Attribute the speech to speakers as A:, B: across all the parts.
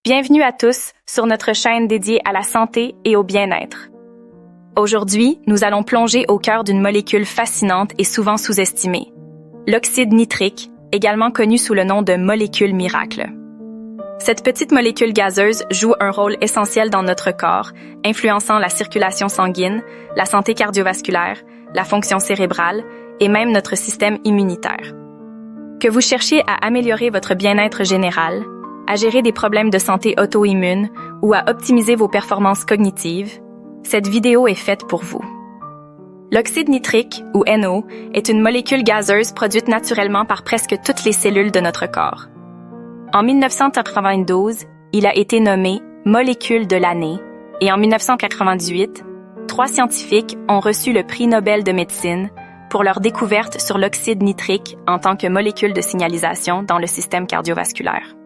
A: Bienvenue à tous sur notre chaîne dédiée à la santé et au bien-être. Aujourd'hui, nous allons plonger au cœur d'une molécule fascinante et souvent sous-estimée, l'oxyde nitrique, également connu sous le nom de molécule miracle. Cette petite molécule gazeuse joue un rôle essentiel dans notre corps, influençant la circulation sanguine, la santé cardiovasculaire, la fonction cérébrale et même notre système immunitaire. Que vous cherchiez à améliorer votre bien-être général, à gérer des problèmes de santé auto-immune ou à optimiser vos performances cognitives, cette vidéo est faite pour vous. L'oxyde nitrique, ou NO, est une molécule gazeuse produite naturellement par presque toutes les cellules de notre corps. En 1992, il a été nommé molécule de l'année et en 1998, 3 scientifiques ont reçu le prix Nobel de médecine pour leur découverte sur l'oxyde nitrique en tant que molécule de signalisation dans le système cardiovasculaire.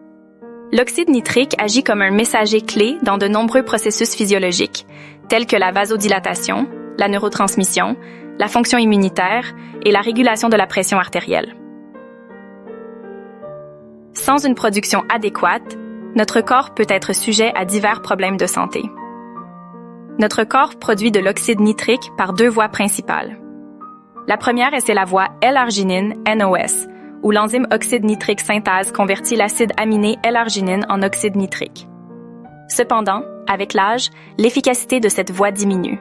A: L'oxyde nitrique agit comme un messager clé dans de nombreux processus physiologiques, tels que la vasodilatation, la neurotransmission, la fonction immunitaire et la régulation de la pression artérielle. Sans une production adéquate, notre corps peut être sujet à divers problèmes de santé. Notre corps produit de l'oxyde nitrique par 2 voies principales. La première c'est la voie L-arginine, NOS, où l'enzyme oxyde nitrique synthase convertit l'acide aminé L-arginine en oxyde nitrique. Cependant, avec l'âge, l'efficacité de cette voie diminue.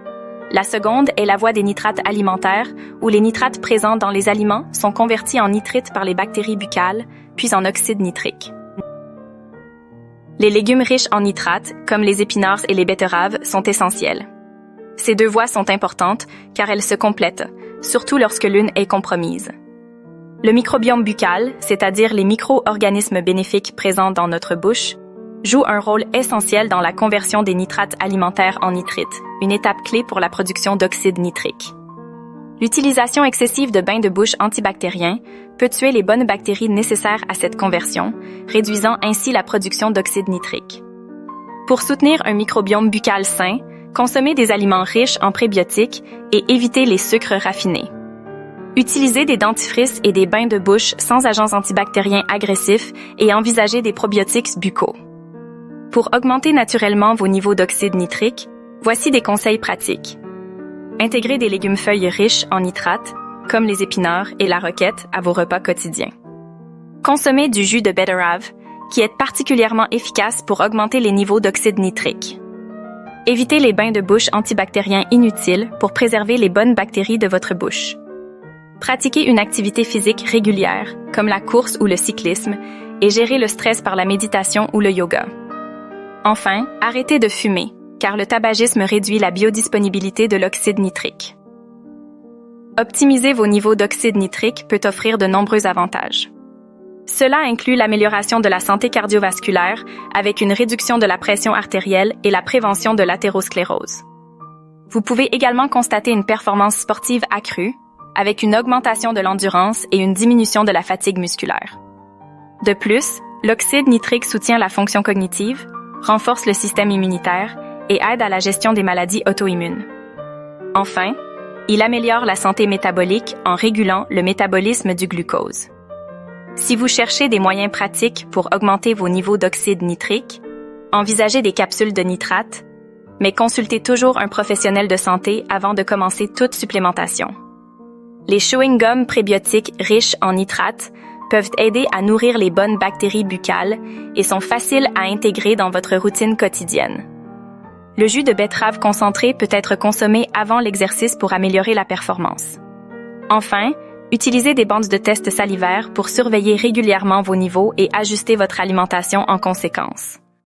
A: La seconde est la voie des nitrates alimentaires, où les nitrates présents dans les aliments sont convertis en nitrites par les bactéries buccales, puis en oxyde nitrique. Les légumes riches en nitrates, comme les épinards et les betteraves, sont essentiels. Ces 2 voies sont importantes car elles se complètent, surtout lorsque l'une est compromise. Le microbiome buccal, c'est-à-dire les micro-organismes bénéfiques présents dans notre bouche, joue un rôle essentiel dans la conversion des nitrates alimentaires en nitrites, une étape clé pour la production d'oxyde nitrique. L'utilisation excessive de bains de bouche antibactériens peut tuer les bonnes bactéries nécessaires à cette conversion, réduisant ainsi la production d'oxyde nitrique. Pour soutenir un microbiome buccal sain, consommez des aliments riches en prébiotiques et évitez les sucres raffinés. Utilisez des dentifrices et des bains de bouche sans agents antibactériens agressifs et envisagez des probiotiques buccaux. Pour augmenter naturellement vos niveaux d'oxyde nitrique, voici des conseils pratiques. Intégrez des légumes-feuilles riches en nitrates, comme les épinards et la roquette, à vos repas quotidiens. Consommez du jus de betterave, qui est particulièrement efficace pour augmenter les niveaux d'oxyde nitrique. Évitez les bains de bouche antibactériens inutiles pour préserver les bonnes bactéries de votre bouche. Pratiquez une activité physique régulière, comme la course ou le cyclisme, et gérez le stress par la méditation ou le yoga. Enfin, arrêtez de fumer, car le tabagisme réduit la biodisponibilité de l'oxyde nitrique. Optimiser vos niveaux d'oxyde nitrique peut offrir de nombreux avantages. Cela inclut l'amélioration de la santé cardiovasculaire avec une réduction de la pression artérielle et la prévention de l'athérosclérose. Vous pouvez également constater une performance sportive accrue, avec une augmentation de l'endurance et une diminution de la fatigue musculaire. De plus, l'oxyde nitrique soutient la fonction cognitive, renforce le système immunitaire et aide à la gestion des maladies auto-immunes. Enfin, il améliore la santé métabolique en régulant le métabolisme du glucose. Si vous cherchez des moyens pratiques pour augmenter vos niveaux d'oxyde nitrique, envisagez des capsules de nitrate, mais consultez toujours un professionnel de santé avant de commencer toute supplémentation. Les chewing-gums prébiotiques riches en nitrates peuvent aider à nourrir les bonnes bactéries buccales et sont faciles à intégrer dans votre routine quotidienne. Le jus de betterave concentré peut être consommé avant l'exercice pour améliorer la performance. Enfin, utilisez des bandes de tests salivaires pour surveiller régulièrement vos niveaux et ajuster votre alimentation en conséquence.